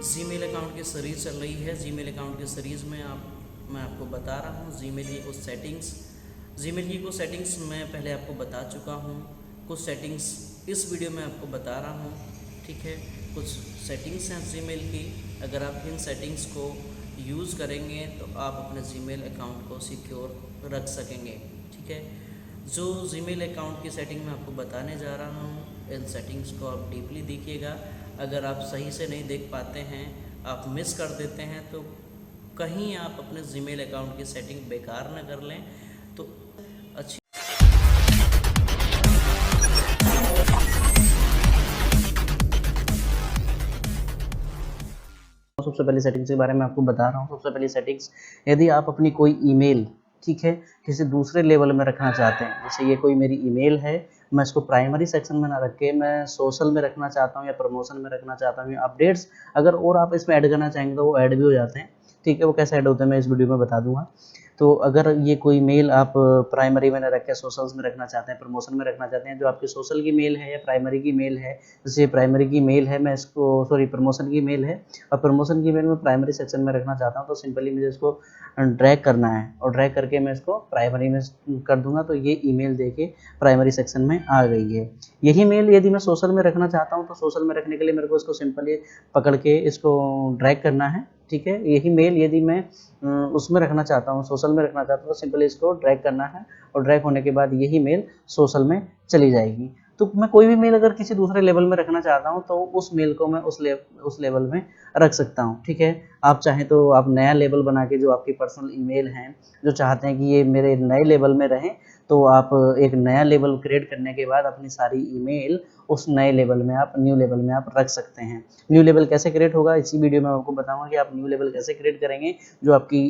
Gmail account की series चल रही है। जीमेल अकाउंट की सीरीज़ में मैं आपको बता रहा हूँ जीमेल की कुछ सेटिंग्स। जीमेल की कुछ सेटिंग्स मैं पहले आपको बता चुका हूँ, कुछ सेटिंग्स इस वीडियो में आपको बता रहा हूँ। ठीक है, कुछ सेटिंग्स हैं जीमेल की। अगर आप इन सेटिंग्स को यूज़ करेंगे तो आप अपने जीमेल अकाउंट को सिक्योर रख सकेंगे। ठीक है, जो जीमेल अकाउंट की सेटिंग मैं आपको बताने जा रहा हूँ, इन सेटिंग्स को आप डीपली देखिएगा। अगर आप सही से नहीं देख पाते हैं, आप मिस कर देते हैं, तो कहीं आप अपने जीमेल अकाउंट की सेटिंग बेकार ना कर लें तो अच्छी। सबसे पहली सेटिंग्स के बारे में आपको बता रहा हूँ। सबसे पहली सेटिंग्स, यदि आप अपनी कोई ईमेल, ठीक है, किसी दूसरे लेवल में रखना चाहते हैं, जैसे ये कोई मेरी ईमेल है, मैं इसको प्राइमरी सेक्शन में ना रख के मैं सोशल में रखना चाहता हूँ या प्रमोशन में रखना चाहता हूँ या अपडेट्स अगर और आप इसमें ऐड करना चाहेंगे तो वो ऐड भी हो जाते हैं। ठीक है, वो कैसे ऐड होते हैं मैं इस वीडियो में बता दूंगा। तो अगर ये कोई मेल आप प्राइमरी में न रख के सोशल्स में रखना चाहते हैं, प्रमोशन में रखना चाहते हैं, जो आपकी सोशल की मेल है या प्राइमरी की मेल है, जैसे प्राइमरी की मेल है, मैं इसको प्रमोशन की मेल है और प्रमोशन की मेल में प्राइमरी सेक्शन में रखना चाहता हूँ, तो सिंपली मुझे इसको ड्रैग करना है और ड्रैग करके मैं इसको प्राइमरी में कर दूंगा, तो ये ईमेल देके प्राइमरी सेक्शन में आ गई है। यही मेल यदि मैं सोशल में रखना चाहता हूँ तो सोशल में रखने के लिए मेरे को इसको सिंपली पकड़ के इसको ड्रैग करना है। ठीक है, यही मेल यदि मैं उसमें रखना चाहता हूँ, सोशल में रखना चाहता हूँ, तो सिंपली इसको ड्रैग करना है और ड्रैग होने के बाद यही मेल सोशल में चली जाएगी। तो मैं कोई भी मेल अगर किसी दूसरे लेवल में रखना चाहता हूँ तो उस मेल को मैं उस लेवल में रख सकता हूँ। ठीक है, आप चाहें तो आप नया लेवल बना के, जो आपकी पर्सनल ईमेल हैं, जो चाहते हैं कि ये मेरे नए लेवल में रहें, तो आप एक नया लेवल क्रिएट करने के बाद अपनी सारी ईमेल उस नए लेवल में, आप न्यू लेवल में आप रख सकते हैं। न्यू लेवल कैसे क्रिएट होगा इसी वीडियो में आपको बताऊंगा कि आप न्यू लेवल कैसे क्रिएट करेंगे। जो आपकी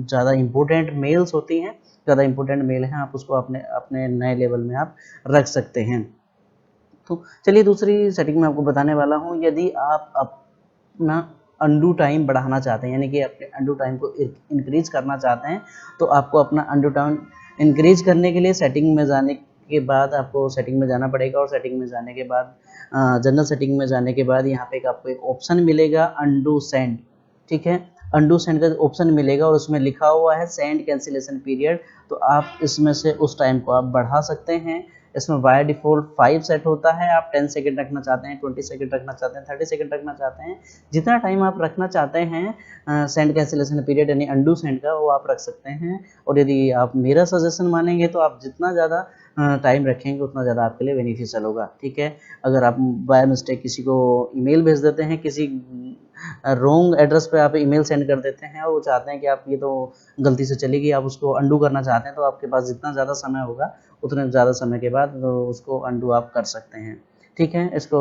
ज़्यादा इंपॉर्टेंट मेल्स होती हैं, ज़्यादा इंपॉर्टेंट मेल हैं, आप उसको अपने अपने नए लेवल में आप रख सकते हैं। तो चलिए दूसरी सेटिंग मैं आपको बताने वाला हूँ। यदि आप अपना अंडू टाइम बढ़ाना चाहते हैं, यानी कि अपने अंडू टाइम को इंक्रीज करना चाहते हैं, तो आपको अपना अंडू टाइम इंक्रीज करने के लिए सेटिंग में जाने के बाद आपको सेटिंग में जाना पड़ेगा और सेटिंग में जाने के बाद जनरल सेटिंग में जाने के बाद यहाँ पे आपको एक ऑप्शन मिलेगा अंडू सेंड। ठीक है, अंडू सेंड का ऑप्शन मिलेगा और उसमें लिखा हुआ है सेंड कैंसिलेशन पीरियड। तो आप इसमें से उस टाइम को आप बढ़ा सकते हैं। इसमें बाय डिफ़ॉल्ट 5 सेट होता है। आप 10 सेकंड रखना चाहते हैं, 20 सेकंड रखना चाहते हैं, 30 सेकंड रखना चाहते हैं, जितना टाइम आप रखना चाहते हैं सेंड कैंसिलेशन पीरियड यानी अंडू सेंड का, वो आप रख सकते हैं। और यदि आप मेरा सजेशन मानेंगे तो आप जितना ज़्यादा टाइम रखेंगे उतना ज़्यादा आपके लिए बेनिफिशियल होगा। ठीक है, अगर आप बाय मिस्टेक किसी को ईमेल भेज देते हैं, किसी रॉन्ग एड्रेस पे आप ईमेल सेंड कर देते हैं और वो चाहते हैं कि आप, ये तो गलती से चली गई, आप उसको अंडू करना चाहते हैं, तो आपके पास जितना ज़्यादा समय होगा उतने ज़्यादा समय के बाद तो उसको अंडू आप कर सकते हैं। ठीक है, इसको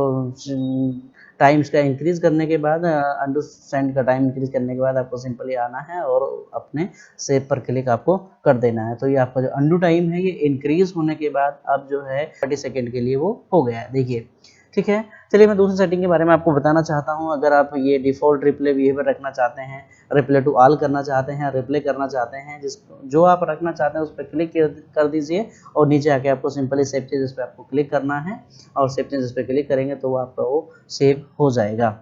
टाइम इसका इंक्रीज़ करने के बाद, अंडू सेंड का टाइम इंक्रीज़ करने के बाद आपको सिंपली आना है और अपने सेव पर क्लिक आपको कर देना है। तो ये आपका जो अंडू टाइम है ये इंक्रीज़ होने के बाद अब जो है 30 सेकंड के लिए वो हो गया है, देखिए। ठीक है, चलिए मैं दूसरी सेटिंग के बारे में आपको बताना चाहता हूँ। अगर आप ये डिफ़ॉल्ट रिप्ले बिहेवियर रखना चाहते हैं, रिप्ले टू ऑल करना चाहते हैं, रिप्ले करना चाहते हैं, जो आप रखना चाहते हैं उस पर क्लिक कर दीजिए और नीचे आके आपको सिंपली सेव चेंजेस पे आपको क्लिक करना है और सेव चेंजेस पे क्लिक करेंगे तो वो आपका वो सेव हो जाएगा।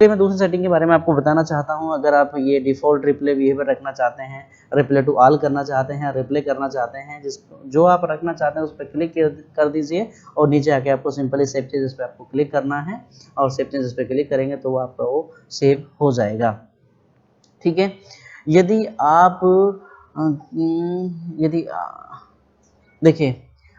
चलिए मैं दूसरी सेटिंग के बारे में आपको बताना चाहता हूँ। अगर आप ये डिफ़ॉल्ट रिप्ले बिहेवियर रखना चाहते हैं, रिप्ले टू ऑल करना चाहते हैं, रिप्ले करना चाहते हैं, जो आप रखना चाहते हैं उस पर क्लिक कर दीजिए और नीचे आके आपको सिंपली सेव चेंजेस पे आपको क्लिक करना है और सेव चेंजेस पे क्लिक करेंगे तो वो आपका वो सेव हो जाएगा। ठीक है, यदि आप यदि देखिए,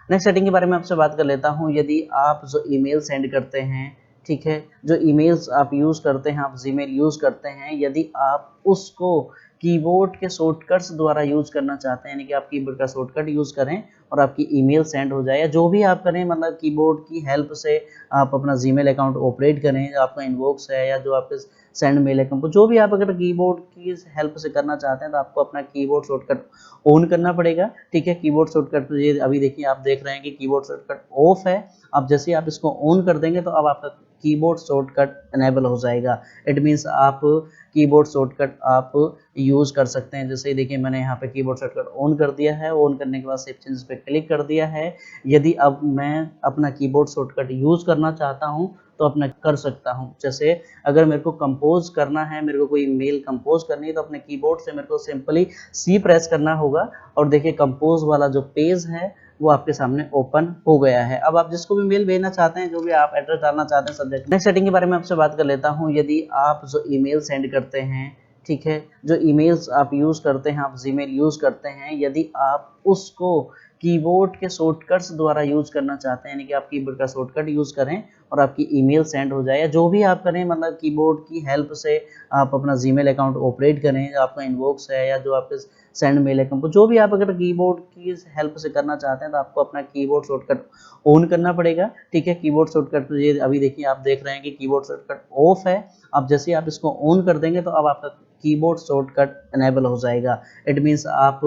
नेक्स्ट सेटिंग के बारे में आपसे बात कर लेता हूँ। यदि आप जो ईमेल सेंड करते हैं, ठीक है, जो ईमेल्स आप यूज़ करते हैं, आप जीमेल यूज़ करते हैं, यदि आप उसको कीबोर्ड के शॉर्टकट्स द्वारा यूज़ करना चाहते हैं, यानी कि आप कीबोर्ड का शॉर्टकट यूज़ करें और आपकी ईमेल सेंड हो जाए, या जो भी आप करें, मतलब कीबोर्ड की हेल्प से आप अपना जीमेल अकाउंट ऑपरेट करें, जो आपका इनबॉक्स है या जो आपके सेंड मेल अकाउंट, जो भी आप अगर कीबोर्ड की हेल्प से करना चाहते हैं तो आपको अपना कीबोर्ड शॉर्टकट ऑन करना पड़ेगा। ठीक है, कीबोर्ड शॉर्टकट तो ये अभी देखिए आप देख रहे हैं कि कीबोर्ड शॉर्टकट ऑफ है। अब जैसे आप इसको ऑन कर देंगे तो अब आपका कीबोर्ड शॉर्टकट इनेबल हो जाएगा। इट मीन्स आप कीबोर्ड शॉर्टकट आप यूज़ कर सकते हैं। जैसे देखिए मैंने यहाँ पे कीबोर्ड शॉर्टकट ऑन कर दिया है, ऑन करने के बाद सेव चेंजेस पे क्लिक कर दिया है। यदि अब मैं अपना कीबोर्ड शॉर्टकट यूज़ करना चाहता हूँ तो अपना कर सकता हूँ। जैसे अगर मेरे को कंपोज करना है, मेरे को कोई मेल कंपोज करनी है, तो अपने कीबोर्ड से मेरे को सिंपली सी प्रेस करना होगा और देखिए कंपोज वाला जो पेज है वो आपके सामने ओपन हो गया है। अब आप जिसको भी मेल भेजना चाहते हैं, जो भी आप एड्रेस डालना चाहते हैं सब्जेक्ट। नेक्स्ट सेटिंग के बारे में आपसे बात कर लेता हूँ। यदि आप जो ईमेल सेंड करते हैं, ठीक है, जो ईमेल्स आप यूज़ करते हैं, आप जीमेल यूज़ करते हैं, यदि आप उसको कीबोर्ड के शॉर्टकट्स द्वारा यूज़ करना चाहते हैं, यानी कि आप कीबोर्ड का शॉर्टकट यूज़ करें और आपकी ईमेल सेंड हो जाए, या जो भी आप करें, मतलब कीबोर्ड की हेल्प से आप अपना जीमेल अकाउंट ऑपरेट करें, आपका इनबॉक्स है या जो आपके सेंड मेल अकाउंट, जो भी आप अगर कीबोर्ड की हेल्प से करना चाहते हैं, तो आपको अपना कीबोर्ड शॉर्टकट ऑन करना पड़ेगा। ठीक है, कीबोर्ड शॉर्टकट, तो ये अभी देखिए आप देख रहे हैं कि कीबोर्ड शॉर्टकट ऑफ है। अब जैसे आप इसको ऑन कर देंगे तो अब आपका कीबोर्ड शॉर्टकट इनेबल हो जाएगा। इट मीन्स आप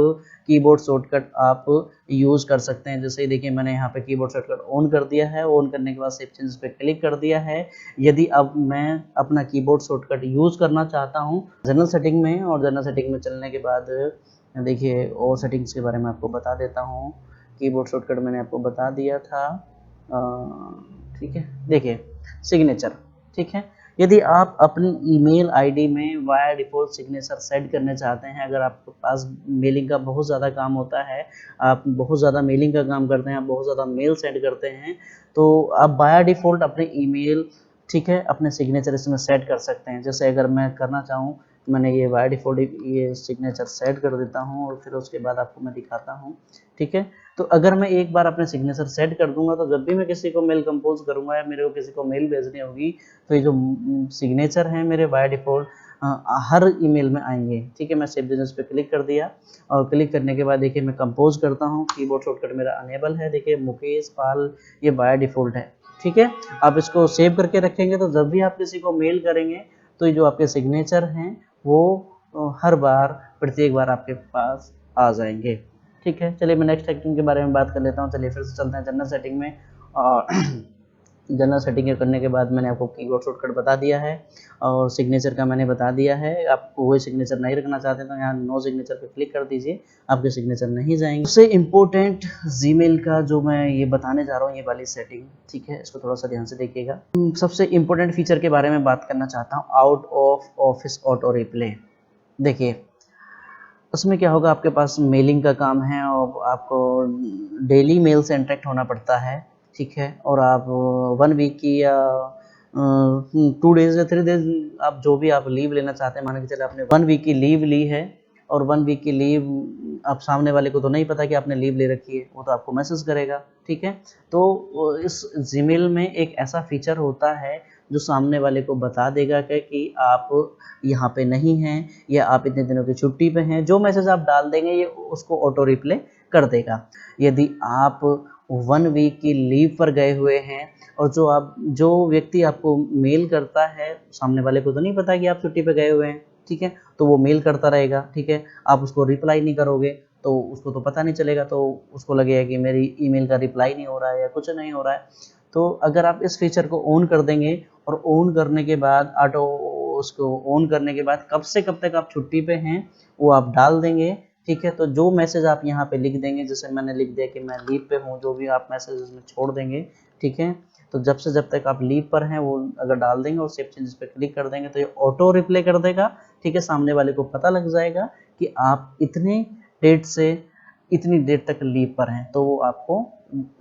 कीबोर्ड शॉर्टकट आप यूज़ कर सकते हैं। जैसे देखिए मैंने यहाँ पे कीबोर्ड शॉर्टकट ऑन कर दिया है, ऑन करने के बाद सेव चेंजेस पे क्लिक कर दिया है। यदि अब मैं अपना कीबोर्ड शॉर्टकट यूज़ करना चाहता हूँ जनरल सेटिंग में, और जनरल सेटिंग में चलने के बाद देखिए और सेटिंग्स के बारे में आपको बता देता हूँ। कीबोर्ड शॉर्टकट मैंने आपको बता दिया था, ठीक है। देखिए सिग्नेचर, ठीक है, यदि आप अपनी ईमेल आईडी में वाया डिफ़ॉल्ट सिग्नेचर सेट करने चाहते हैं, अगर आपके पास मेलिंग का बहुत ज़्यादा काम होता है, आप बहुत ज़्यादा मेलिंग का काम करते हैं, आप बहुत ज़्यादा मेल सेंड करते हैं, तो आप बाय डिफ़ॉल्ट अपने ईमेल, ठीक है, अपने सिग्नेचर इसमें सेट कर सकते हैं। जैसे अगर मैं करना चाहूँ, मैंने ये बाय डिफ़ॉल्ट ये सिग्नेचर सेट कर देता हूँ और फिर उसके बाद आपको मैं दिखाता हूँ, ठीक है। तो अगर मैं एक बार अपने सिग्नेचर सेट कर दूंगा, तो जब भी मैं किसी को मेल कंपोज करूंगा या मेरे को किसी को मेल भेजनी होगी, तो ये जो सिग्नेचर है मेरे बाय डिफ़ॉल्ट हर ईमेल में आएंगे, ठीक है। मैं सेव चेंजेस पे क्लिक कर दिया और क्लिक करने के बाद देखिए मैं कंपोज करता हूँ, कीबोर्ड शॉर्टकट मेरा अनेबल है, देखिए मुकेश पाल ये बाय डिफ़ॉल्ट है, ठीक है। आप इसको सेव करके रखेंगे तो जब भी आप किसी को मेल करेंगे, तो ये जो आपके सिग्नेचर हैं वो हर बार प्रत्येक बार आपके पास आ जाएंगे, ठीक है। चलिए मैं नेक्स्ट सेटिंग के बारे में बात कर लेता हूँ। चलिए फिर से चलते हैं जनरल सेटिंग में। और जनरल सेटिंग करने के बाद मैंने आपको कीबोर्ड शॉर्टकट बता दिया है और सिग्नेचर का मैंने बता दिया है। आपको वही सिग्नेचर नहीं रखना चाहते तो यहाँ नो सिग्नेचर पे क्लिक कर दीजिए, आपके सिग्नेचर नहीं जाएंगे। सबसे इम्पोर्टेंट जीमेल का जो मैं ये बताने जा रहा हूँ, ये वाली सेटिंग, ठीक है, इसको थोड़ा सा ध्यान से देखिएगा। सबसे इम्पोर्टेंट फीचर के बारे में बात करना चाहता हूँ, out of office auto replay. देखिए उसमें क्या होगा, आपके पास मेलिंग का काम है और आपको डेली मेल से इंटरेक्ट होना पड़ता है, ठीक है। और आप 1 वीक की या 2 डेज या 3 डेज आप जो भी आप लीव लेना चाहते हैं, मान के चले आपने 1 वीक की लीव ली है और 1 वीक की लीव, आप सामने वाले को तो नहीं पता कि आपने लीव ले रखी है, वो तो आपको मैसेज करेगा, ठीक है। तो इस जीमेल में एक ऐसा फीचर होता है जो सामने वाले को बता देगा कि आप यहाँ पे नहीं हैं या आप इतने दिनों की छुट्टी पे हैं। जो मैसेज आप डाल देंगे ये उसको ऑटो रिप्ले कर देगा। यदि आप 1 वीक की लीव पर गए हुए हैं और जो व्यक्ति आपको मेल करता है, सामने वाले को तो नहीं पता कि आप छुट्टी पे गए हुए हैं, ठीक है, तो वो मेल करता रहेगा, ठीक है। आप उसको रिप्लाई नहीं करोगे तो उसको तो पता नहीं चलेगा, तो उसको लगेगा कि मेरी ईमेल का रिप्लाई नहीं हो रहा है या कुछ नहीं हो रहा है। तो अगर आप इस फीचर को ऑन कर देंगे और ऑन करने के बाद ऑटो, उसको ऑन करने के बाद कब से कब तक आप छुट्टी पे हैं वो आप डाल देंगे, ठीक है। तो जो मैसेज आप यहाँ पे लिख देंगे, जैसे मैंने लिख दिया कि मैं लीव पे हूँ, जो भी आप मैसेज इसमें छोड़ देंगे, ठीक है। तो जब से जब तक आप लीव पर हैं वो अगर डाल देंगे और सेव चेंजेस पे क्लिक कर देंगे, तो ये ऑटो रिप्ले कर देगा, ठीक है। सामने वाले को पता लग जाएगा कि आप इतने डेट से इतनी डेट तक लीव पर हैं, तो वो आपको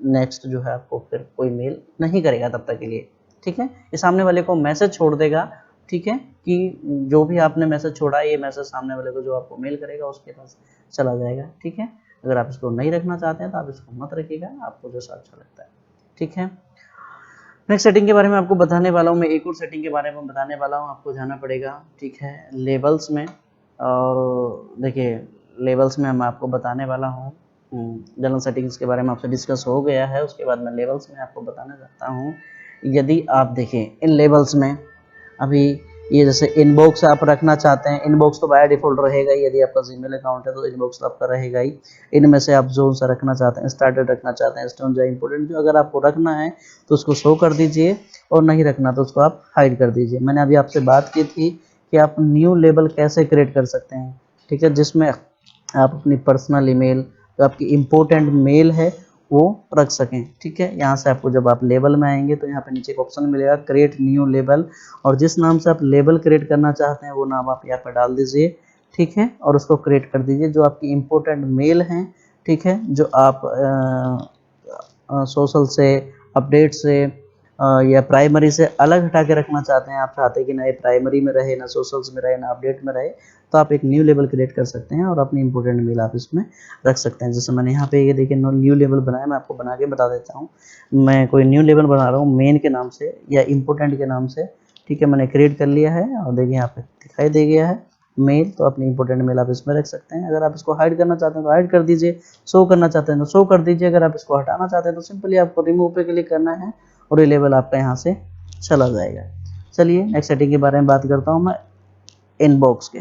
नेक्स्ट जो है आपको फिर कोई मेल नहीं करेगा तब तक के लिए, ठीक है। ये सामने वाले को मैसेज छोड़ देगा, ठीक है, कि जो भी आपने मैसेज छोड़ा ये मैसेज सामने वाले को जो आपको मेल करेगा उसके पास चला जाएगा, ठीक है। अगर आप इसको नहीं रखना चाहते हैं तो आप इसको मत रखिएगा, आपको जैसा अच्छा लगता है, ठीक है। नेक्स्ट सेटिंग के बारे में आपको बताने वाला हूँ मैं, एक और सेटिंग के बारे में बताने वाला हूँ। आपको जाना पड़ेगा, ठीक है, लेबल्स में। और देखिए लेबल्स में मैं आपको बताने वाला हूँ, जनरल सेटिंग्स के बारे में आपसे डिस्कस हो गया है, उसके बाद मैं लेबल्स में आपको बताना चाहता हूँ। यदि आप देखें इन लेबल्स में, अभी ये जैसे इनबॉक्स आप रखना चाहते हैं, इनबॉक्स तो बाय डिफ़ॉल्ट रहेगा ही, यदि आपका जीमेल अकाउंट है तो इनबॉक्स तो आपका रहेगा ही। इनमें से आप जो सा रखना चाहते हैं, स्टार्टेड रखना चाहते हैं, स्टोन जो इंपॉर्टेंट, जो अगर आपको रखना है तो उसको शो कर दीजिए और नहीं रखना तो उसको आप हाइड कर दीजिए। मैंने अभी आपसे बात की थी कि आप न्यू लेबल कैसे क्रिएट कर सकते हैं, ठीक है, जिसमें आप अपनी पर्सनल ईमेल, जो आपकी इम्पोर्टेंट मेल है वो रख सकें। ठीक है, यहाँ से आपको जब आप लेबल में आएंगे तो यहाँ पे नीचे एक ऑप्शन मिलेगा क्रिएट न्यू लेबल, और जिस नाम से आप लेबल क्रिएट करना चाहते हैं वो नाम आप यहाँ पे डाल दीजिए। ठीक है, और उसको क्रिएट कर दीजिए। जो आपकी इम्पोर्टेंट मेल हैं, ठीक है, जो आप सोशल से, अपडेट से या प्राइमरी से अलग हटा के रखना चाहते हैं, आप चाहते हैं कि ना ये प्राइमरी में रहे, ना सोशल्स में रहे, ना अपडेट में रहे, तो आप एक न्यू लेबल क्रिएट कर सकते हैं और अपनी इंपॉर्टेंट मेल आप इसमें रख सकते हैं। जैसे मैंने यहाँ पे ये देखिए न्यू लेबल बनाया, मैं आपको बना के बता देता हूँ। मैं कोई न्यू लेबल बना रहा हूँ मेन के नाम से या इम्पोर्टेंट के नाम से। ठीक है, मैंने क्रिएट कर लिया है और देखिए यहाँ पे दिखाई दे गया है मेल। तो अपनी इंपॉर्टेंट मेल आप इसमें रख सकते हैं। अगर आप इसको हाइड करना चाहते हैं तो हाइड कर दीजिए, शो करना चाहते हैं तो शो कर दीजिए। अगर आप इसको हटाना चाहते हैं तो सिंपली आपको रिमूव पे क्लिक करना है और ये लेबल आपका यहाँ से चला जाएगा। चलिए नेक्स्ट सेटिंग के बारे में बात करता हूँ मैं, इनबॉक्स के।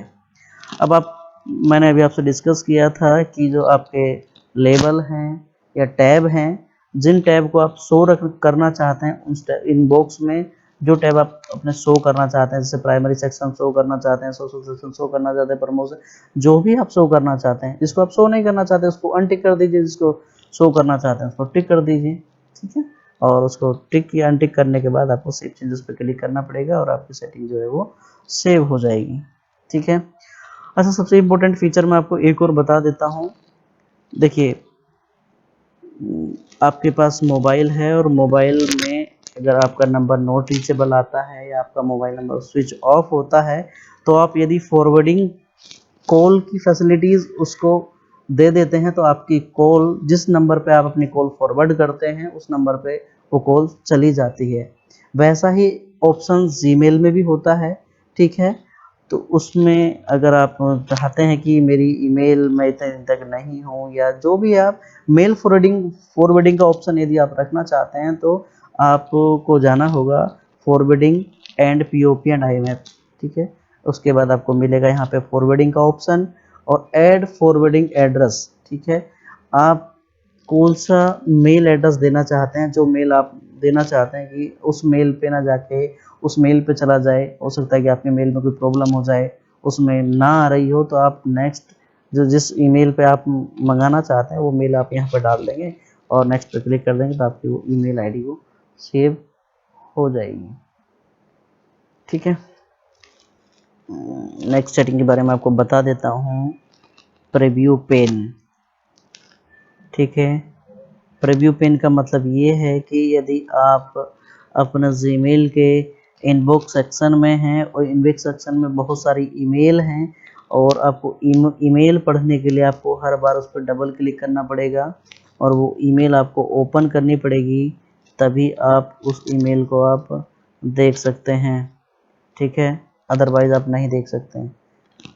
अब आप, मैंने अभी आपसे डिस्कस किया था कि जो आपके लेबल हैं या टैब हैं, जिन टैब को आप शो करना चाहते हैं उस इनबॉक्स में जो टैब आप अपने शो करना चाहते हैं, जैसे प्राइमरी सेक्शन शो करना चाहते हैं, सोशल सेक्शन शो करना चाहते हैं, प्रमोशन, जो भी आप शो करना चाहते हैं। जिसको आप शो नहीं करना चाहते उसको अनटिक कर दीजिए, जिसको शो करना चाहते हैं उसको टिक कर दीजिए। ठीक है, और उसको टिक या अनटिक करने के बाद आपको सेव चेंजेस पे क्लिक करना पड़ेगा और आपकी सेटिंग जो है वो सेव हो जाएगी। ठीक है, अच्छा सबसे इम्पोर्टेंट फीचर मैं आपको एक और बता देता हूँ। देखिए, आपके पास मोबाइल है और मोबाइल में अगर आपका नंबर नॉट रीचेबल आता है या आपका मोबाइल नंबर स्विच ऑफ होता है, तो आप यदि फॉरवर्डिंग कॉल की फैसिलिटीज़ उसको दे देते हैं तो आपकी कॉल, जिस नंबर पे आप अपनी कॉल फॉरवर्ड करते हैं उस नंबर पे वो कॉल चली जाती है। वैसा ही ऑप्शन जीमेल में भी होता है। ठीक है, तो उसमें अगर आप चाहते हैं कि मेरी ईमेल मैं इतने दिन तक नहीं हूँ या जो भी, आप मेल फॉरवर्डिंग का ऑप्शन यदि आप रखना चाहते हैं तो आपको जाना होगा forwarding and POP and IMF. ठीक है, उसके बाद आपको मिलेगा यहाँ पे फॉरवर्डिंग का ऑप्शन और ऐड फॉरवर्डिंग एड्रेस। ठीक है, आप कौन सा मेल एड्रेस देना चाहते हैं, जो मेल आप देना चाहते हैं कि उस मेल पे ना जाके उस मेल पे चला जाए, हो सकता है कि आपके मेल में कोई प्रॉब्लम हो जाए, उसमें ना आ रही हो, तो आप नेक्स्ट जो जिस ईमेल पे आप मंगाना चाहते हैं वो मेल आप यहाँ पर डाल देंगे और नेक्स्ट पे क्लिक कर देंगे तो आपकी वो ईमेल आईडी वो सेव हो जाएगी। ठीक है, नेक्स्ट सेटिंग के बारे में आपको बता देता हूँ, प्रीव्यू पेन। ठीक है, प्रीव्यू पेन का मतलब ये है कि यदि आप अपना जीमेल के इनबॉक्स सेक्शन में हैं और इनबॉक्स सेक्शन में बहुत सारी ईमेल हैं और आपको ईमेल पढ़ने के लिए आपको हर बार उस पर डबल क्लिक करना पड़ेगा और वो ईमेल आपको ओपन करनी पड़ेगी, तभी आप उस ईमेल को आप देख सकते हैं। ठीक है, अदरवाइज़ आप नहीं देख सकते हैं।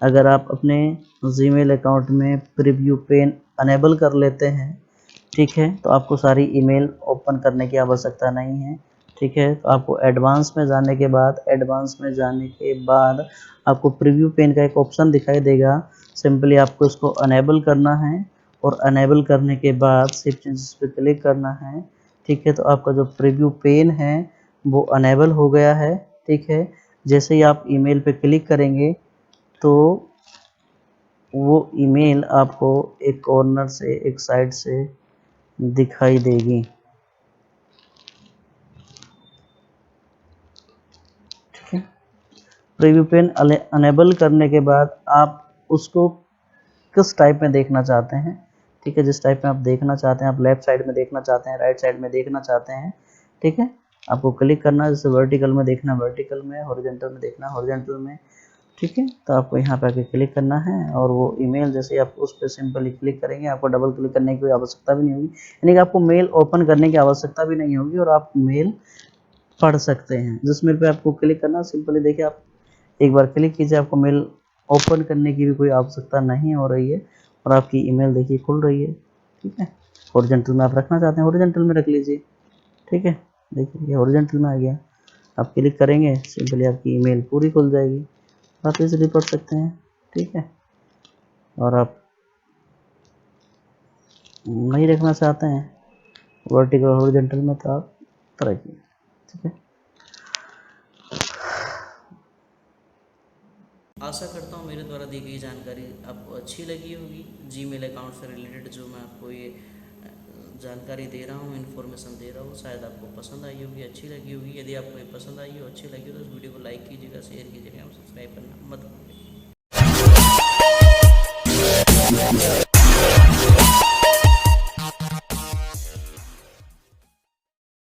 अगर आप अपने जीमेल अकाउंट में प्रीव्यू पेन अनेबल कर लेते हैं, ठीक है, तो आपको सारी ईमेल ओपन करने की आवश्यकता नहीं है। ठीक है, तो आपको एडवांस में जाने के बाद आपको प्रीव्यू पेन का एक ऑप्शन दिखाई देगा। सिंपली आपको इसको अनेबल करना है और अनेबल करने के बाद सेव चेंजेस पे क्लिक करना है। ठीक है, तो आपका जो प्रीव्यू पेन है वो अनेबल हो गया है। ठीक है, जैसे ही आप ईमेल पे क्लिक करेंगे तो वो ईमेल आपको एक कॉर्नर से, एक साइड से दिखाई देगी। ठीक है, प्रीव्यू पेन अनेबल करने के बाद आप उसको किस टाइप में देखना चाहते हैं। ठीक है, जिस टाइप में आप देखना चाहते हैं, आप लेफ्ट साइड में देखना चाहते हैं, राइट साइड में देखना चाहते हैं। ठीक है, आपको क्लिक करना है, जैसे वर्टिकल में देखना वर्टिकल में, हॉरिजॉन्टल में देखना हॉरिजॉन्टल में। ठीक है, तो आपको यहाँ पे आके क्लिक करना है और वो ईमेल जैसे आप उस पर सिंपली क्लिक करेंगे, आपको डबल क्लिक करने की कोई आवश्यकता भी नहीं होगी, यानी कि आपको मेल ओपन करने की आवश्यकता भी नहीं होगी और आप मेल पढ़ सकते हैं। जिस मेल पे आपको क्लिक करना, सिंपली देखिए आप एक बार क्लिक कीजिए, आपको मेल ओपन करने की भी कोई आवश्यकता नहीं हो रही है और आपकी ईमेल देखिए खुल रही है। ठीक है, हॉरिजॉन्टल में आप रखना चाहते हैं हॉरिजॉन्टल में रख लीजिए। ठीक है, देखिए ये हॉरिजॉन्टल में आ गया, आप क्लिक करेंगे सिंपली आपकी ईमेल पूरी खुल जाएगी, आप इजीली पढ़ सकते हैं। ठीक है, और आप नहीं रखना चाहते हैं वर्टिकल हॉरिजॉन्टल में तो आप रखिए। ठीक है, आशा करता हूँ मेरे द्वारा दी गई जानकारी आपको अच्छी लगी होगी। जीमेल अकाउंट से रिलेटेड जो मैं आपको ये जानकारी दे रहा हूँ, इन्फॉर्मेशन दे रहा हूँ, शायद आपको पसंद आई होगी, अच्छी लगी होगी। यदि आपको ये पसंद आई हो, अच्छी लगी हो तो इस वीडियो को लाइक कीजिएगा, शेयर कीजिएगा, सब्सक्राइब करना मत भूलिएगा।